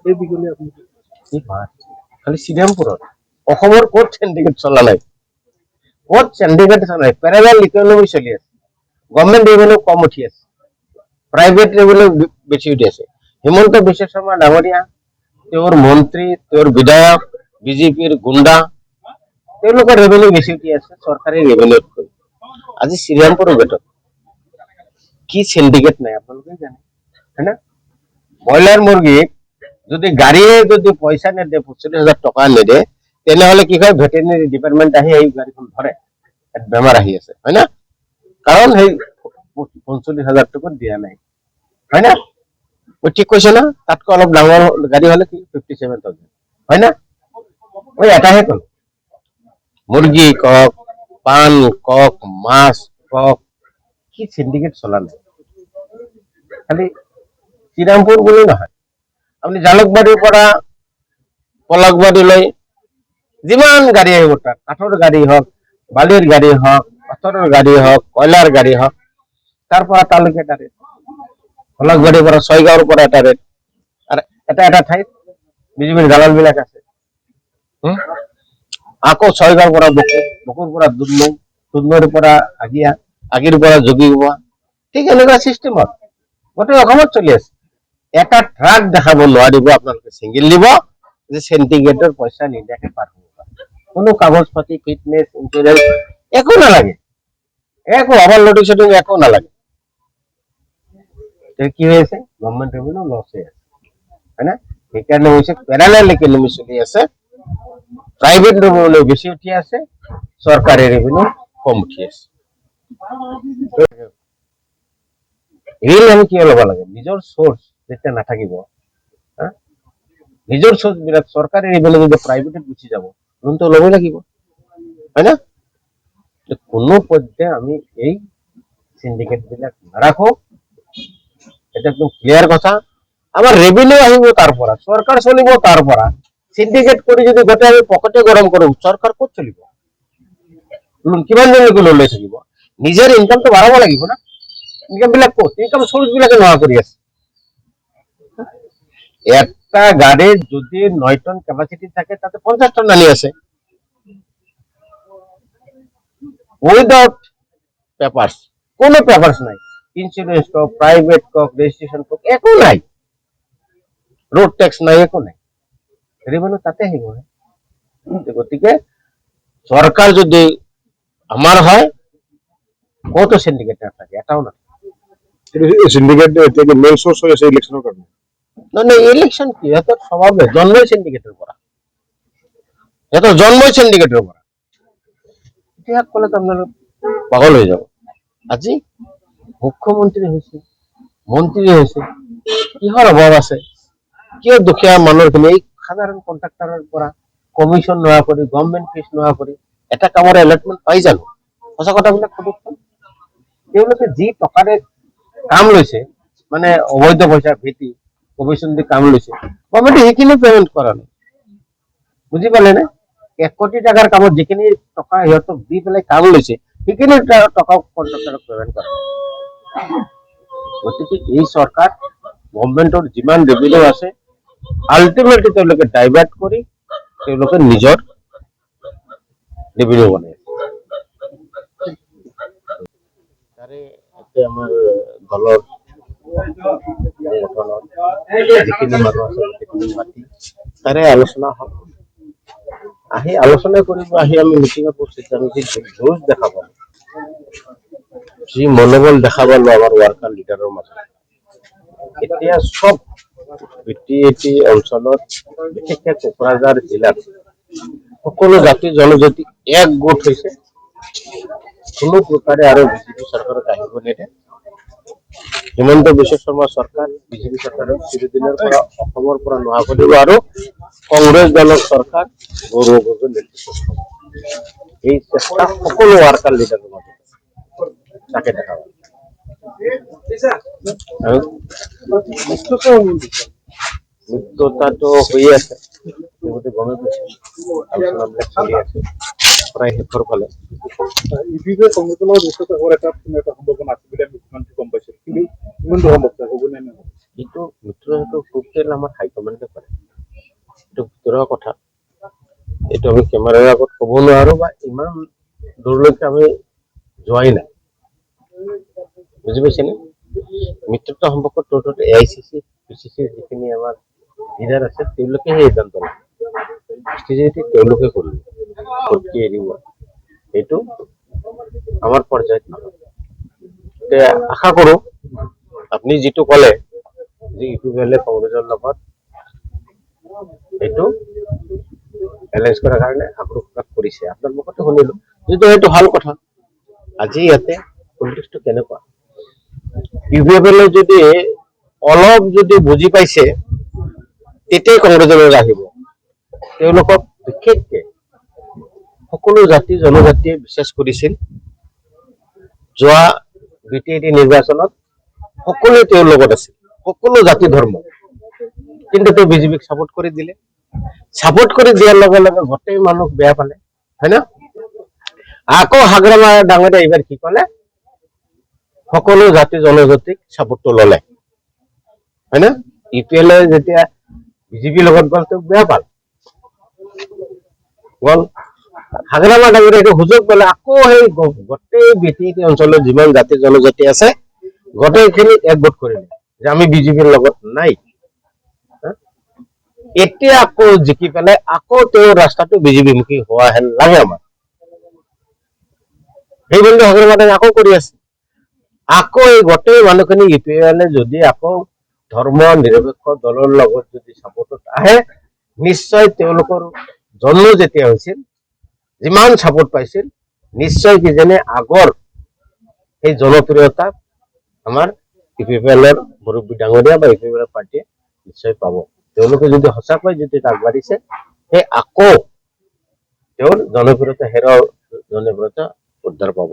এই বিষয়ে আপনি খালি শ্ৰীৰামপুৰত অসমৰ ক'ত সিন্ডিকেট চলা নাই, ক'ত সিন্ডিকেট চলা নাই। পেৰালেল ইকনমি চলি আছে, গভৰ্ণমেণ্ট ৰেভিনিউ কম উঠি আছে, প্ৰাইভেট ৰেভিনিউ বেছি উঠি আছে। হিমন্ত বিশ্ব শৰ্মা ডাঙৰীয়া, তেওঁৰ মন্ত্ৰী, তেওঁৰ বিধায়ক, বিজেপিৰ গুণ্ডা, তেওঁলোকৰ ৰেভিনিউ বেছি উঠি আছে চৰকাৰী ৰেভিনিউতকৈ। আজি শ্ৰীৰামপুৰ গেটত কি সিন্ডিকেট নাই আপোনালোকে জানে, হয় না? ব্ৰইলাৰ মুৰ্গীক যদি গাড়ীয়ে যদি পইচা নেদে, 45,000 টকা নেদে, তেনেহলে কি হয়, ভেটেৰিনেৰী ডিপাৰ্টমেণ্ট আহি এই গাড়ীখন ধৰে, বেমাৰ আহি আছে, হয় না? কাৰণ সেই 45,000 টকা দিয়া নাই, হয় না? মই ঠিক কৈছে না? তাতকৈ অলপ ডাঙৰ গাড়ী হলে কি 57,000, হয় না? মই এটাহে কলো, মুৰ্গী কক, পাণ কক, মাছ কক, কি সিন্ডিকেট চলা নাই। খালি শ্ৰীৰামপুৰ বুলি নহয়, আপুনি জালুকবাৰীৰ পৰা পলাকবাৰীলৈ যিমান গাড়ী আহিব, তাত কাঠৰ গাড়ী হওক, বালিৰ গাড়ী হওক, পাথৰৰ গাড়ী হওক, কয়লাৰ গাড়ী হওক, তাৰ পৰা তালৈকে এটা ৰেট, পলাকবাৰীৰ পৰা ছয়গাঁৱৰ পৰা এটা ৰেট, আৰু এটা এটা ঠাইত বিজেপিৰ দালাল বিলাক আছে। আকৌ ছয়গাঁৱৰ পৰা বকুৰ পৰা দুধনৈ, দুধনৈৰ পৰা আগিয়া, আগিৰ পৰা যোগীগোৱা, ঠিক এনেকুৱা চিষ্টেমত গোটেই অসমত চলি আছে। এটা ট্ৰাক দেখাব নোৱাৰিব আপোনালোকে চিংগল দিব যে সিন্ডিকেটৰ পইচা নিদিয়াকে পাৰ হ'ব পাৰে। কোনো কাগজ পাতি, ফিটনেছ, ইঞ্চুৰেঞ্চ একো নালাগে, একো অভাৰ লোডিং চডিং একো নালাগে। কি হৈ আছে, গভৰ্ণমেণ্ট ৰেভিনিউ লছ হৈ আছে, হয় না? সেইকাৰণে হৈছে পেৰালেল ইকনমি চলি আছে, প্ৰাইভেট ৰেভিনিউ বেছি উঠি আছে, চৰকাৰী ৰেভিনিউ কম উঠি আছে। ঋণ আমি কিয় ল'ব লাগে? নিজৰ চ'ৰ্চ যেতিয়া নাথাকিব, নিজৰ চ'ৰ্চ বিলাক চৰকাৰী ৰেভিনিউ যদি প্ৰাইভেটত গুচি যাব, লোনটো ল'বই লাগিব, হয় না? কোনো পধ্যে আমি এই সিন্ডিকেট বিলাক নাৰাখো, এটা একদম ক্লিয়াৰ কথা। আমাৰ ৰেভিনিউ আহিব তাৰ পৰা, চৰকাৰ চলিব তাৰ পৰা। সিন্ডিকেট কৰি যদি গোটেই আমি পকেটে গৰম কৰো, চৰকাৰ ক'ত চলিব? কিমান দিনলৈকে লৈ থাকিব? নিজৰ ইনকামটো বাঢ়াব লাগিব না। ইনকাম বিলাক ক'ত? ইনকাম চ'ৰ্চ বিলাকে নোহোৱা কৰি আছে। একটা গাড়ীৰ যদি 9 টন কেপাচিটি থাকে, তাতে 50 টন আনি আছে, উইদাউট পেপাৰ্স, কোনো পেপাৰ্স নাই, ইন্স্যুরেন্স কক, প্রাইভেট কক, রেজিস্ট্রেশন কক, একো নাই, রোড ট্যাক্স নাই, একো নাই, রেভিনিউ তাতে আহিব। গতিকে সরকার যদি আমার হয়, কত সিন্ডিকেট নাথাকে, এটাও না। সিন্ডিকেট থেকে মেইন সোর্স হয়েছে ইলেকশনের কারণে। না ইলেকশন কি, এত স্বভাবে জন্মই সিন্ডিকেটের করা, এত জন্মই সিন্ডিকেটের করা। ইতিহাস করলে তো আপনারা পাগল হয়ে যাব। আজি মুখ্যমন্ত্ৰী হৈছে, মন্ত্ৰী হৈছে, কিহৰ অভাৱ আছে? কিয় দুখীয়া মানুহখিনি এই সাধাৰণ কন্ট্ৰাক্টৰৰ পৰা কমিশন নোহোৱা কৰি, গভৰ্ণমেণ্ট ফিজ নোহোৱা কৰি এটা কামৰ এলটমেণ্ট পাই জানো? সঁচা কথাবিলাক সোধকচোন। তেওঁলোকে যি টকাৰে কাম লৈছে, মানে অবৈধ পইচা ভেটি কমিশন দি কাম লৈছে, গভৰ্ণমেণ্টে সেইখিনি পেমেণ্ট কৰা নাই। বুজি পালে নে? 1 কোটি টাকাৰ কামত যিখিনি টকা সিহঁতক দি পেলাই কাম লৈছে, সেইখিনি টকা কন্ট্ৰাক্টৰক পেমেণ্ট কৰা নাই। গতিকে এই চৰকাৰ, গভৰ্ণমেণ্টৰ যিমান ৰেভিনিউ আছে, আল্টিমেটলি তেওঁলোকে ডাইভাৰ্ট কৰি তেওঁলোকে নিজৰ ৰেভিনিউ বনাই আছে। তাৰে এতিয়া আমাৰ দলৰ যিখিনি মানুহ আছে, সেইখিনি মাতি তাৰে আলোচনা হ'ল। আহি আলোচনা কৰিব, আহি আমি মিটিঙত উপস্থিত, আমি যি জোশ দেখা পালো, যি মনোবল দেখা পালো আমাৰ ৱাৰ্কাৰ লিডাৰৰ মাজত, এতিয়া সব বিটিএটি অঞ্চলত, বিশেষকৈ কোকৰাঝাৰ জিলাত সকলো জাতি জনজাতি এক গোট হৈছে, কোনো প্ৰকাৰে আৰু বিজেপি চৰকাৰক আহিব নিদিয়ে। হিমন্ত বিশ্ব শৰ্মা চৰকাৰ, বিজেপি চৰকাৰক চিৰদিনৰ পৰা অসমৰ পৰা নোহোৱা কৰিব, আৰু কংগ্ৰেছ দলৰ চৰকাৰ গৌৰৱ গগৈৰ নেতৃত্বত হ'ব। এই চেষ্টা সকলো ৱাৰ্কাৰ লিডাৰৰ মাজত তাকে দেখা পাব। মিত্ৰতাটো হৈয়ে আছে, গতিকে গমে পাইছে, আলোচনাবিলাক চলি আছে প্ৰায় শেষৰ ফালে। ইপিনে কংগ্ৰেছৰ লগত মিত্ৰতা হোৱাৰ এটা সম্ভাৱনা আছে বুলি আমি গম পাইছো, কিন্তু ইমান সম্ভৱ হ'ব নে নহয়? এইটো মিত্ৰজোঁটৰ টোটেল আমাৰ হাইকমেণ্ডে কৰে, এইটো ভিতৰুৱা কথা। এইটো আমি কেমেৰাৰ আগত ক'ব নোৱাৰো বা ইমান দূৰলৈকে আমি যোৱাই নাই, বুজি পাইছেনে? মিত্ৰতা সম্পৰ্কত টোটেল AICC PCC যিখিনি আমাৰ লিডাৰ আছে তেওঁলোকেহে সিদ্ধান্ত লয়, তেওঁলোকে কৰিব ক'ত এৰিব এইটো আমাৰ পৰ্যায়ত নহয়। এতিয়া আশা কৰো আপুনি যিটো ক'লে যে ইউপিপিএলে কংগ্ৰেছৰ লগত এইটো এলায়েন্স কৰাৰ কাৰণে আগ্ৰহ প্ৰকাশ কৰিছে, আপোনাৰ মুখতে শুনিলো, যিটো সেইটো ভাল কথা। আজি ইয়াতে পলিটিক্সটো কেনেকুৱা, ইউপিপিএলে যদি অলপ যদি বুজি পাইছে তেতিয়াই কংগ্ৰেছলৈ আহিব। তেওঁলোকক বিশেষকে সকলো জাতি জনজাতিয়ে বিশ্বাস কৰিছিল, যোৱা BTAD নিৰ্বাচনত সকলোৱে তেওঁৰ লগত আছিল, সকলো জাতি ধৰ্ম, কিন্তু তেওঁ বিজেপিক ছাপোৰ্ট কৰি দিলে। ছাপোৰ্ট কৰি দিয়াৰ লগে লগে গোটেই মানুহ বেয়া পালে, হয় না? আকৌ হাগ্ৰামা ডাঙৰীয়া এইবাৰ কি ক'লে, সকলো জাতি জনজাতিক ছাপোৰ্টটো ল'লে, হয় না? ইউপিএলে যেতিয়া বিজেপিৰ লগত গ'ল তেওঁক বেয়া পাল গ'ল, হাগ্ৰামা ডাঙৰীয়া এইটো সুযোগ পালে আকৌ সেই গোটেই BTAD অঞ্চলৰ যিমান জাতি জনজাতি আছে গোটেইখিনিক একগোট কৰিলে যে আমি বিজেপিৰ লগত নাই। এতিয়া আকৌ জিকি পেলাই আকৌ তেওঁৰ ৰাস্তাটো বিজেপিমুখী হোৱা হেন লাগে আমাৰ, সেইবুলি হাগ্ৰামা ডাঙৰীয়া আকৌ কৰি আছে। আকৌ এই গোটেই মানুহখিনি ইউপিএলে যদি আকৌ ধৰ্ম নিৰপেক্ষ দলৰ লগত যদি ছাপোৰ্টত আহে, নিশ্চয় তেওঁলোকৰ জন্ম যেতিয়া হৈছিল যিমান ছাপোৰ্ট পাইছিল, নিশ্চয় কিজানি আগৰ সেই জনপ্ৰিয়তা আমাৰ ইউপিপিএলৰ মুৰব্বী ডাঙৰীয়া বা ইউপিপিএল পাৰ্টীয়ে নিশ্চয় পাব। তেওঁলোকে যদি সঁচাকৈ যদি আগবাঢ়িছে, সেই আকৌ তেওঁৰ জনপ্ৰিয়তা হেৰুৱা জনপ্ৰিয়তা উদ্ধাৰ পাব।